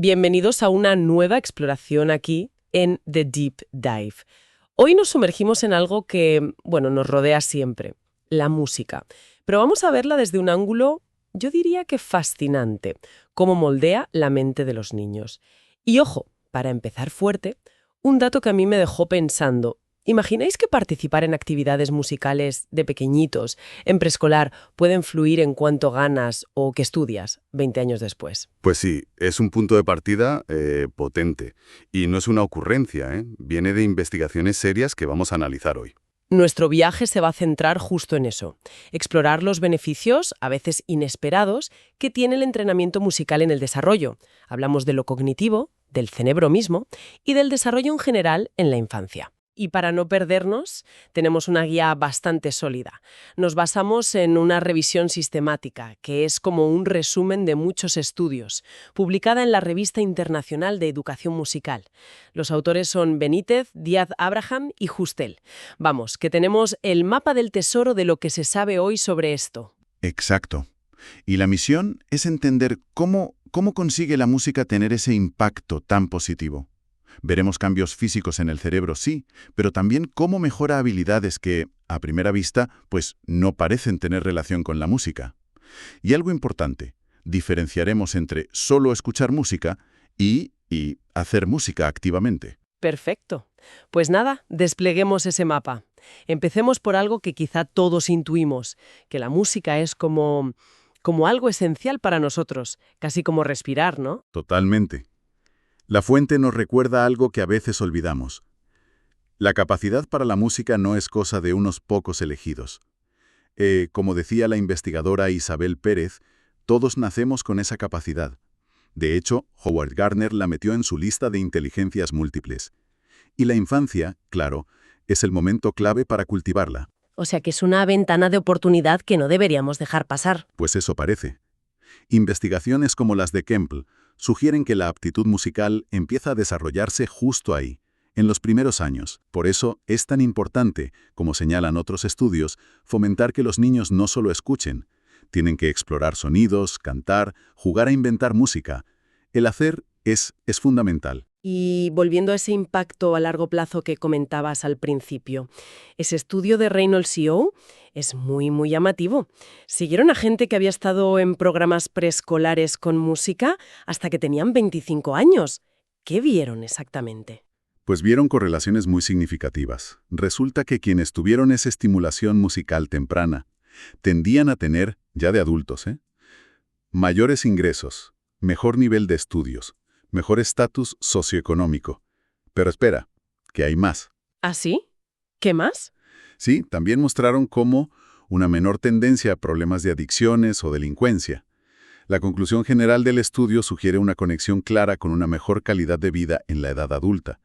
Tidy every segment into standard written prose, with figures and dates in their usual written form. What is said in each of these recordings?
Bienvenidos a una nueva exploración aquí en The Deep Dive. Hoy nos sumergimos en algo que, nos rodea siempre, la música. Pero vamos a verla desde un ángulo, yo diría que fascinante, cómo moldea la mente de los niños. Y ojo, para empezar fuerte, un dato que a mí me dejó pensando. ¿Imagináis que participar en actividades musicales de pequeñitos, en preescolar, pueden influir en cuánto ganas o qué estudias 20 años después? Pues sí, es un punto de partida potente. Y no es una ocurrencia, ¿eh? Viene de investigaciones serias que vamos a analizar hoy. Nuestro viaje se va a centrar justo en eso, explorar los beneficios, a veces inesperados, que tiene el entrenamiento musical en el desarrollo. Hablamos de lo cognitivo, del cerebro mismo y del desarrollo en general en la infancia. Y para no perdernos, tenemos una guía bastante sólida. Nos basamos en una revisión sistemática, que es como un resumen de muchos estudios, publicada en la Revista Internacional de Educación Musical. Los autores son Benítez, Díaz Abraham y Justel. Vamos, que tenemos el mapa del tesoro de lo que se sabe hoy sobre esto. Exacto. Y la misión es entender cómo consigue la música tener ese impacto tan positivo. Veremos cambios físicos en el cerebro, sí, pero también cómo mejora habilidades que, a primera vista, pues no parecen tener relación con la música. Y algo importante, diferenciaremos entre solo escuchar música y hacer música activamente. Perfecto. Pues nada, despleguemos ese mapa. Empecemos por algo que quizá todos intuimos, que la música es como algo esencial para nosotros, casi como respirar, ¿no? Totalmente. La fuente nos recuerda algo que a veces olvidamos. La capacidad para la música no es cosa de unos pocos elegidos. Como decía la investigadora Isabel Pérez, todos nacemos con esa capacidad. De hecho, Howard Gardner la metió en su lista de inteligencias múltiples. Y la infancia, claro, es el momento clave para cultivarla. O sea que es una ventana de oportunidad que no deberíamos dejar pasar. Pues eso parece. Investigaciones como las de Kemple sugieren que la aptitud musical empieza a desarrollarse justo ahí, en los primeros años. Por eso es tan importante, como señalan otros estudios, fomentar que los niños no solo escuchen. Tienen que explorar sonidos, cantar, jugar a inventar música. El hacer es fundamental. Y volviendo a ese impacto a largo plazo que comentabas al principio, ese estudio de Reynolds et al. Es muy, muy llamativo. Siguieron a gente que había estado en programas preescolares con música hasta que tenían 25 años. ¿Qué vieron exactamente? Pues vieron correlaciones muy significativas. Resulta que quienes tuvieron esa estimulación musical temprana tendían a tener, ya de adultos, mayores ingresos, mejor nivel de estudios, mejor estatus socioeconómico. Pero espera, que hay más. ¿Ah, sí? ¿Qué más? Sí, también mostraron cómo una menor tendencia a problemas de adicciones o delincuencia. La conclusión general del estudio sugiere una conexión clara con una mejor calidad de vida en la edad adulta.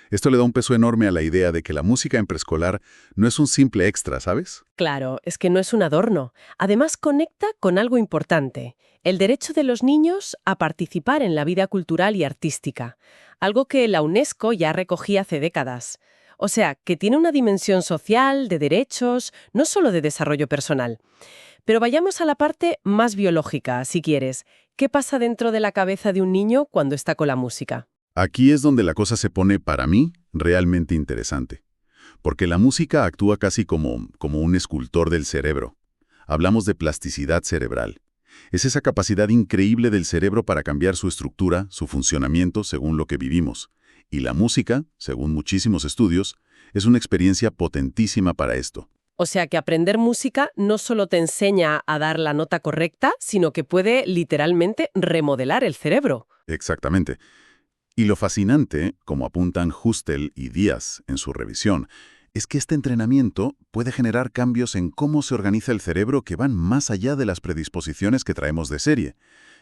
Esto le da un peso enorme a la idea de que la música en preescolar no es un simple extra, ¿sabes? Claro, es que no es un adorno. Además, conecta con algo importante, el derecho de los niños a participar en la vida cultural y artística, algo que la UNESCO ya recogía hace décadas. O sea, que tiene una dimensión social, de derechos, no solo de desarrollo personal. Pero vayamos a la parte más biológica, si quieres. ¿Qué pasa dentro de la cabeza de un niño cuando está con la música? Aquí es donde la cosa se pone, para mí, realmente interesante. Porque la música actúa casi como un escultor del cerebro. Hablamos de plasticidad cerebral. Es esa capacidad increíble del cerebro para cambiar su estructura, su funcionamiento según lo que vivimos. Y la música, según muchísimos estudios, es una experiencia potentísima para esto. O sea que aprender música no solo te enseña a dar la nota correcta, sino que puede literalmente remodelar el cerebro. Exactamente. Y lo fascinante, como apuntan Justel y Díaz en su revisión, es que este entrenamiento puede generar cambios en cómo se organiza el cerebro que van más allá de las predisposiciones que traemos de serie.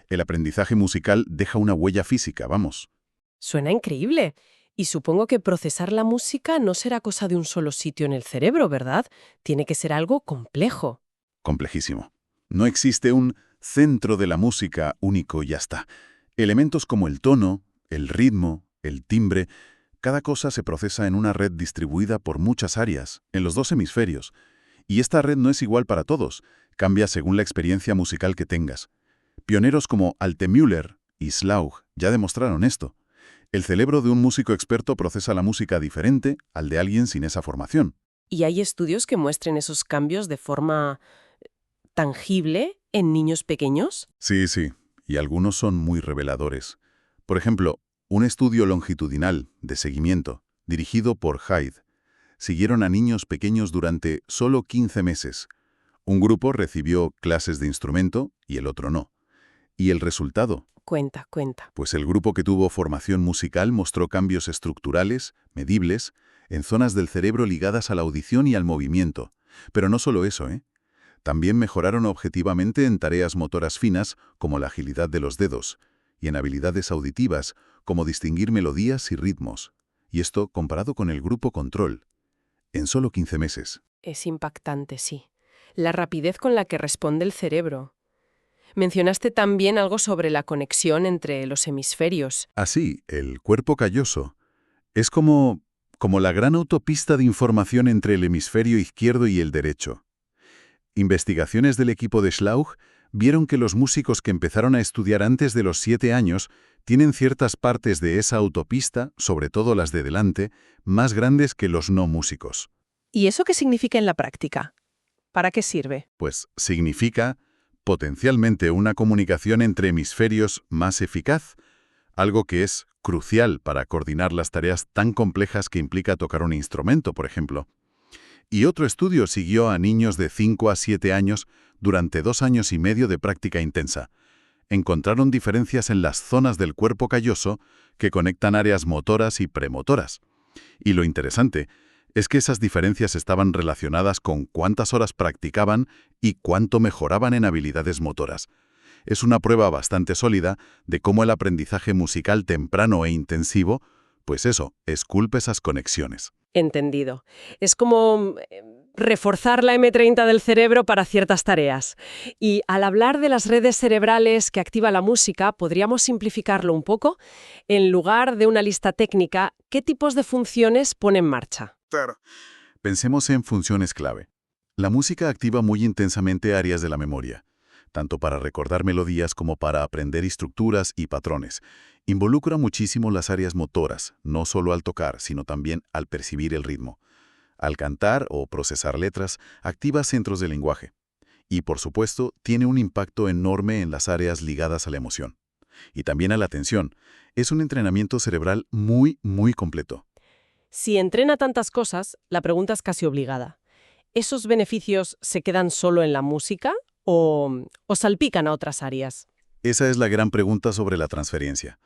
El aprendizaje musical deja una huella física, vamos. Suena increíble. Y supongo que procesar la música no será cosa de un solo sitio en el cerebro, ¿verdad? Tiene que ser algo complejo. Complejísimo. No existe un centro de la música único y ya está. Elementos como el tono, el ritmo, el timbre, cada cosa se procesa en una red distribuida por muchas áreas, en los dos hemisferios. Y esta red no es igual para todos, cambia según la experiencia musical que tengas. Pioneros como Altemüller y Schlauch ya demostraron esto. El cerebro de un músico experto procesa la música diferente al de alguien sin esa formación. ¿Y hay estudios que muestren esos cambios de forma tangible en niños pequeños? Sí, sí, y algunos son muy reveladores. Por ejemplo, un estudio longitudinal de seguimiento, dirigido por Hyde, siguieron a niños pequeños durante solo 15 meses. Un grupo recibió clases de instrumento y el otro no. ¿Y el resultado? Cuenta. Pues el grupo que tuvo formación musical mostró cambios estructurales, medibles, en zonas del cerebro ligadas a la audición y al movimiento. Pero no solo eso, ¿eh? También mejoraron objetivamente en tareas motoras finas, como la agilidad de los dedos, y en habilidades auditivas, como distinguir melodías y ritmos. Y esto comparado con el grupo control, en solo 15 meses. Es impactante, sí. La rapidez con la que responde el cerebro. Mencionaste también algo sobre la conexión entre los hemisferios. Así, el cuerpo calloso es como la gran autopista de información entre el hemisferio izquierdo y el derecho. Investigaciones del equipo de Schlauch vieron que los músicos que empezaron a estudiar antes de los 7 años tienen ciertas partes de esa autopista, sobre todo las de delante, más grandes que los no músicos. ¿Y eso qué significa en la práctica? ¿Para qué sirve? Pues significa potencialmente una comunicación entre hemisferios más eficaz, algo que es crucial para coordinar las tareas tan complejas que implica tocar un instrumento, por ejemplo. Y otro estudio siguió a niños de 5 a 7 años durante 2 años y medio de práctica intensa. Encontraron diferencias en las zonas del cuerpo calloso que conectan áreas motoras y premotoras. Y lo interesante es que esas diferencias estaban relacionadas con cuántas horas practicaban y cuánto mejoraban en habilidades motoras. Es una prueba bastante sólida de cómo el aprendizaje musical temprano e intensivo, pues eso, esculpe esas conexiones. Entendido. Es como reforzar la M30 del cerebro para ciertas tareas. Y al hablar de las redes cerebrales que activa la música, podríamos simplificarlo un poco. En lugar de una lista técnica, ¿qué tipos de funciones pone en marcha? Claro. Pensemos en funciones clave. La música activa muy intensamente áreas de la memoria, tanto para recordar melodías como para aprender estructuras y patrones. Involucra muchísimo las áreas motoras, no solo al tocar, sino también al percibir el ritmo. Al cantar o procesar letras, activa centros de lenguaje. Y, por supuesto, tiene un impacto enorme en las áreas ligadas a la emoción. Y también a la atención. Es un entrenamiento cerebral muy, muy completo. Si entrena tantas cosas, la pregunta es casi obligada. ¿Esos beneficios se quedan solo en la música o salpican a otras áreas? Esa es la gran pregunta sobre la transferencia.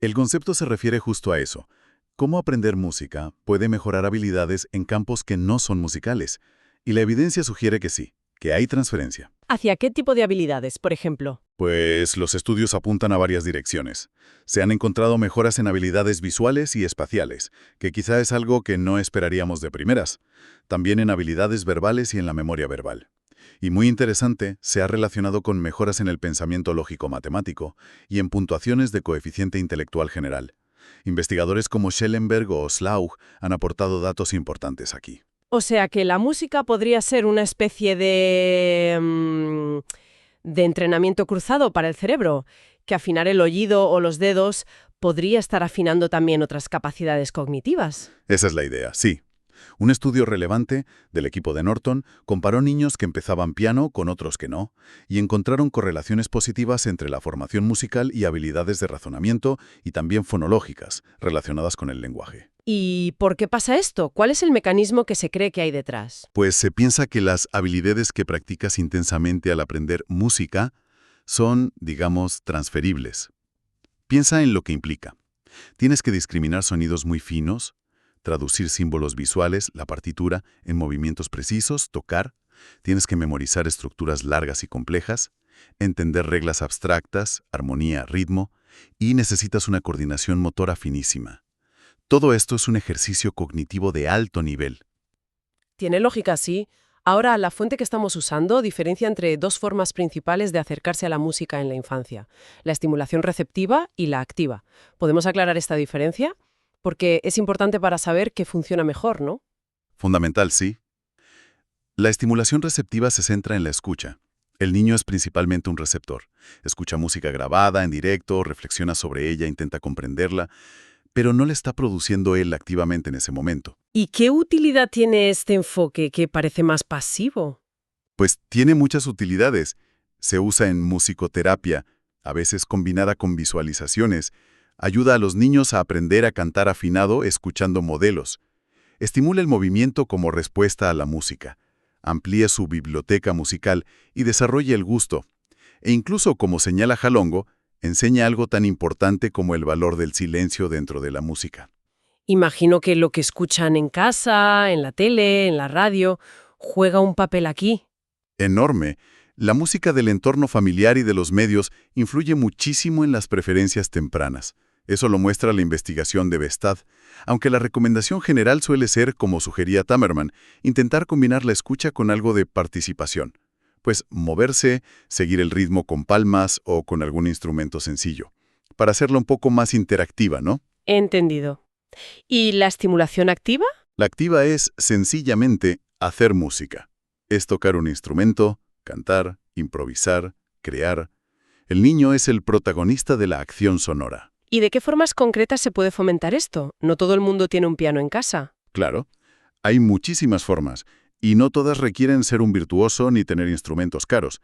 El concepto se refiere justo a eso. ¿Cómo aprender música puede mejorar habilidades en campos que no son musicales? Y la evidencia sugiere que sí, que hay transferencia. ¿Hacia qué tipo de habilidades, por ejemplo? Pues los estudios apuntan a varias direcciones. Se han encontrado mejoras en habilidades visuales y espaciales, que quizá es algo que no esperaríamos de primeras. También en habilidades verbales y en la memoria verbal. Y muy interesante, se ha relacionado con mejoras en el pensamiento lógico-matemático y en puntuaciones de coeficiente intelectual general. Investigadores como Schellenberg o Schlauch han aportado datos importantes aquí. O sea que la música podría ser una especie de entrenamiento cruzado para el cerebro, que afinar el oído o los dedos podría estar afinando también otras capacidades cognitivas. Esa es la idea, sí. Un estudio relevante del equipo de Norton comparó niños que empezaban piano con otros que no, y encontraron correlaciones positivas entre la formación musical y habilidades de razonamiento y también fonológicas, relacionadas con el lenguaje. ¿Y por qué pasa esto? ¿Cuál es el mecanismo que se cree que hay detrás? Pues se piensa que las habilidades que practicas intensamente al aprender música son, digamos, transferibles. Piensa en lo que implica. Tienes que discriminar sonidos muy finos, traducir símbolos visuales, la partitura, en movimientos precisos, tocar. Tienes que memorizar estructuras largas y complejas, entender reglas abstractas, armonía, ritmo, y necesitas una coordinación motora finísima. Todo esto es un ejercicio cognitivo de alto nivel. Tiene lógica, sí. Ahora, la fuente que estamos usando diferencia entre dos formas principales de acercarse a la música en la infancia: la estimulación receptiva y la activa. ¿Podemos aclarar esta diferencia? Porque es importante para saber qué funciona mejor, ¿no? Fundamental, sí. La estimulación receptiva se centra en la escucha. El niño es principalmente un receptor. Escucha música grabada, en directo, reflexiona sobre ella, intenta comprenderla, pero no le está produciendo él activamente en ese momento. ¿Y qué utilidad tiene este enfoque que parece más pasivo? Pues tiene muchas utilidades. Se usa en musicoterapia, a veces combinada con visualizaciones. Ayuda a los niños a aprender a cantar afinado escuchando modelos. Estimula el movimiento como respuesta a la música. Amplía su biblioteca musical y desarrolla el gusto. E incluso, como señala Jalongo, enseña algo tan importante como el valor del silencio dentro de la música. Imagino que lo que escuchan en casa, en la tele, en la radio, juega un papel aquí. Enorme. La música del entorno familiar y de los medios influye muchísimo en las preferencias tempranas. Eso lo muestra la investigación de Bestad, aunque la recomendación general suele ser, como sugería Tamerman, intentar combinar la escucha con algo de participación. Pues moverse, seguir el ritmo con palmas o con algún instrumento sencillo, para hacerla un poco más interactiva, ¿no? Entendido. ¿Y la estimulación activa? La activa es, sencillamente, hacer música. Es tocar un instrumento, cantar, improvisar, crear. El niño es el protagonista de la acción sonora. ¿Y de qué formas concretas se puede fomentar esto? No todo el mundo tiene un piano en casa. Claro, hay muchísimas formas, y no todas requieren ser un virtuoso ni tener instrumentos caros.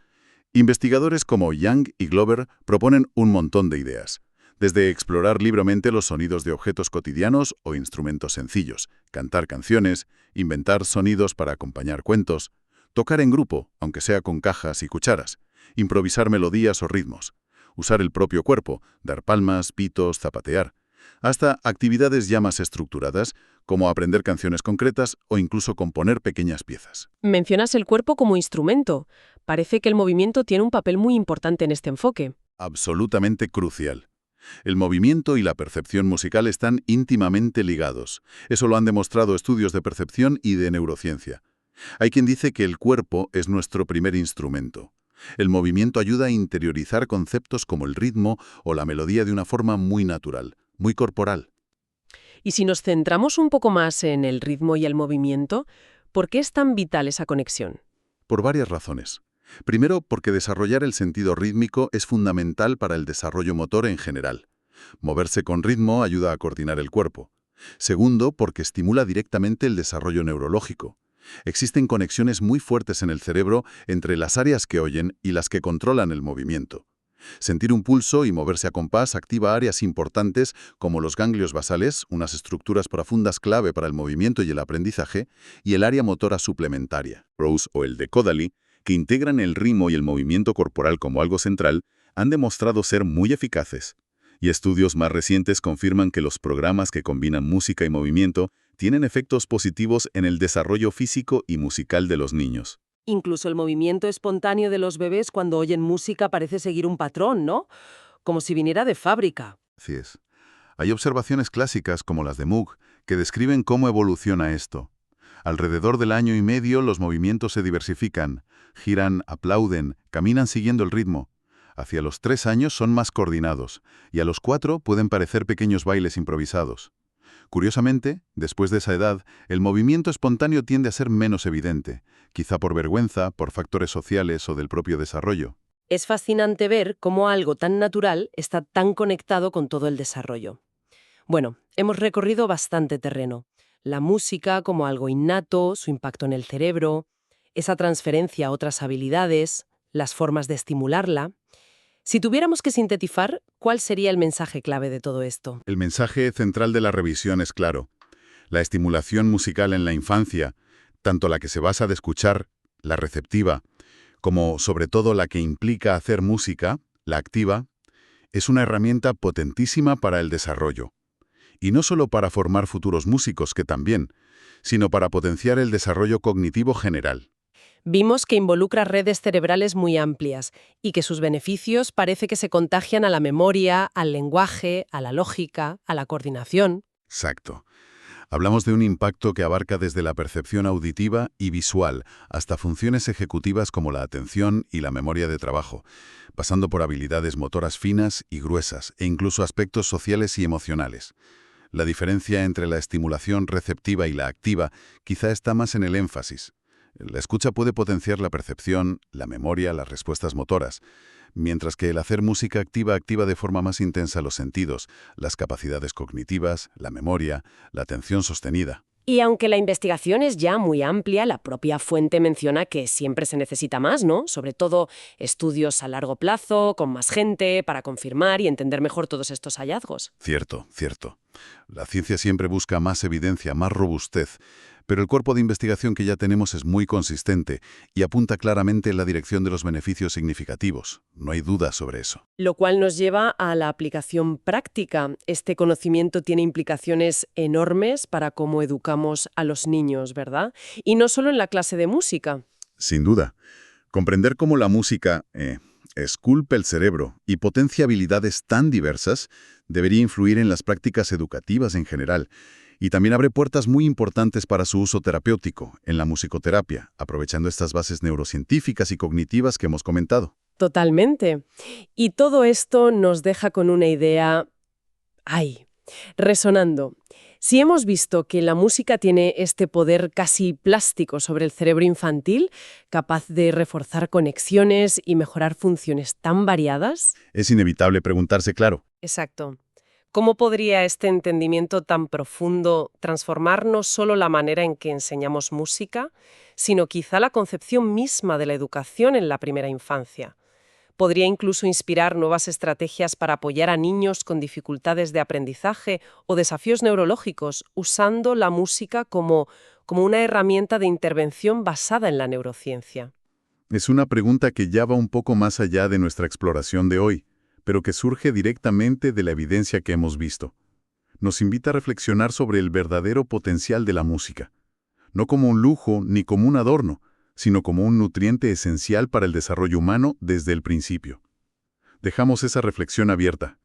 Investigadores como Young y Glover proponen un montón de ideas, desde explorar libremente los sonidos de objetos cotidianos o instrumentos sencillos, cantar canciones, inventar sonidos para acompañar cuentos, tocar en grupo, aunque sea con cajas y cucharas, improvisar melodías o ritmos, usar el propio cuerpo, dar palmas, pitos, zapatear, hasta actividades ya más estructuradas, como aprender canciones concretas o incluso componer pequeñas piezas. Mencionas el cuerpo como instrumento. Parece que el movimiento tiene un papel muy importante en este enfoque. Absolutamente crucial. El movimiento y la percepción musical están íntimamente ligados. Eso lo han demostrado estudios de percepción y de neurociencia. Hay quien dice que el cuerpo es nuestro primer instrumento. El movimiento ayuda a interiorizar conceptos como el ritmo o la melodía de una forma muy natural, muy corporal. Y si nos centramos un poco más en el ritmo y el movimiento, ¿por qué es tan vital esa conexión? Por varias razones. Primero, porque desarrollar el sentido rítmico es fundamental para el desarrollo motor en general. Moverse con ritmo ayuda a coordinar el cuerpo. Segundo, porque estimula directamente el desarrollo neurológico. Existen conexiones muy fuertes en el cerebro entre las áreas que oyen y las que controlan el movimiento. Sentir un pulso y moverse a compás activa áreas importantes como los ganglios basales, unas estructuras profundas clave para el movimiento y el aprendizaje, y el área motora suplementaria, Rose o el de Kodaly, que integran el ritmo y el movimiento corporal como algo central, han demostrado ser muy eficaces. Y estudios más recientes confirman que los programas que combinan música y movimiento tienen efectos positivos en el desarrollo físico y musical de los niños. Incluso el movimiento espontáneo de los bebés cuando oyen música parece seguir un patrón, ¿no? Como si viniera de fábrica. Así es. Hay observaciones clásicas como las de Moog que describen cómo evoluciona esto. Alrededor del año y medio los movimientos se diversifican, giran, aplauden, caminan siguiendo el ritmo. Hacia los 3 años son más coordinados, y a los 4 pueden parecer pequeños bailes improvisados. Curiosamente, después de esa edad, el movimiento espontáneo tiende a ser menos evidente, quizá por vergüenza, por factores sociales o del propio desarrollo. Es fascinante ver cómo algo tan natural está tan conectado con todo el desarrollo. Bueno, hemos recorrido bastante terreno. La música como algo innato, su impacto en el cerebro, esa transferencia a otras habilidades, las formas de estimularla. Si tuviéramos que sintetizar, ¿cuál sería el mensaje clave de todo esto? El mensaje central de la revisión es claro. La estimulación musical en la infancia, tanto la que se basa de escuchar, la receptiva, como sobre todo la que implica hacer música, la activa, es una herramienta potentísima para el desarrollo. Y no solo para formar futuros músicos, que también, sino para potenciar el desarrollo cognitivo general. Vimos que involucra redes cerebrales muy amplias y que sus beneficios parece que se contagian a la memoria, al lenguaje, a la lógica, a la coordinación. Exacto. Hablamos de un impacto que abarca desde la percepción auditiva y visual hasta funciones ejecutivas como la atención y la memoria de trabajo, pasando por habilidades motoras finas y gruesas e incluso aspectos sociales y emocionales. La diferencia entre la estimulación receptiva y la activa quizá está más en el énfasis. La escucha puede potenciar la percepción, la memoria, las respuestas motoras, mientras que el hacer música activa de forma más intensa los sentidos, las capacidades cognitivas, la memoria, la atención sostenida. Y aunque la investigación es ya muy amplia, la propia fuente menciona que siempre se necesita más, ¿no? Sobre todo estudios a largo plazo, con más gente, para confirmar y entender mejor todos estos hallazgos. Cierto, cierto. La ciencia siempre busca más evidencia, más robustez, pero el cuerpo de investigación que ya tenemos es muy consistente y apunta claramente en la dirección de los beneficios significativos. No hay duda sobre eso. Lo cual nos lleva a la aplicación práctica. Este conocimiento tiene implicaciones enormes para cómo educamos a los niños, ¿verdad? Y no solo en la clase de música. Sin duda. Comprender cómo la música esculpe el cerebro y potencia habilidades tan diversas debería influir en las prácticas educativas en general. Y también abre puertas muy importantes para su uso terapéutico, en la musicoterapia, aprovechando estas bases neurocientíficas y cognitivas que hemos comentado. Totalmente. Y todo esto nos deja con una idea, resonando. Si hemos visto que la música tiene este poder casi plástico sobre el cerebro infantil, capaz de reforzar conexiones y mejorar funciones tan variadas. Es inevitable preguntarse, claro, Exacto. ¿Cómo podría este entendimiento tan profundo transformar no solo la manera en que enseñamos música, sino quizá la concepción misma de la educación en la primera infancia? ¿Podría incluso inspirar nuevas estrategias para apoyar a niños con dificultades de aprendizaje o desafíos neurológicos, usando la música como una herramienta de intervención basada en la neurociencia? es una pregunta que ya va un poco más allá de nuestra exploración de hoy, pero que surge directamente de la evidencia que hemos visto. Nos invita a reflexionar sobre el verdadero potencial de la música, no como un lujo ni como un adorno, sino como un nutriente esencial para el desarrollo humano desde el principio. Dejamos esa reflexión abierta.